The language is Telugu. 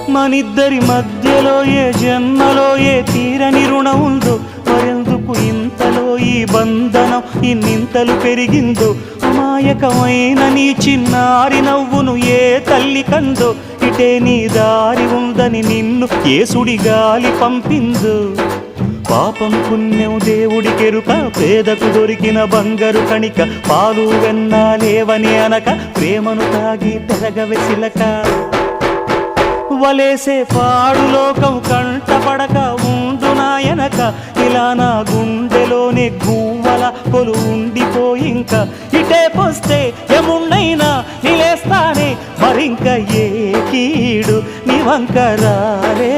మనిద్దరి మధ్యలో ఏ జన్మలో ఏ తీరని రుణం ఉందో, మరెందుకు ఇంతలో ఈ బంధనం ఇన్నింతలు పెరిగిందో. అమాయకమైన నీ చిన్నారి నవ్వును ఏ తల్లి కందో, ఇటే నీ దారి ఉందని నిన్ను ఏ సుడిగాలి పంపిందో. పాపం పుణ్యం దేవుడికెరుక, పేదకు దొరికిన బంగారు కణిక, పాలు వెన్నా లేవని అనక ప్రేమను తాగి తెరగవె చిలక. వలేసే పాడు లోకం కంటపడక ఉండు నాయనక, ఇలా నా గుండెలోనే గువ్వల కొలు ఉండిపోయింక. ఇటే పోస్తే ఎమున్నైనా నిలేస్తానే, మరింక ఏ కీడు నీ వంక రాలే.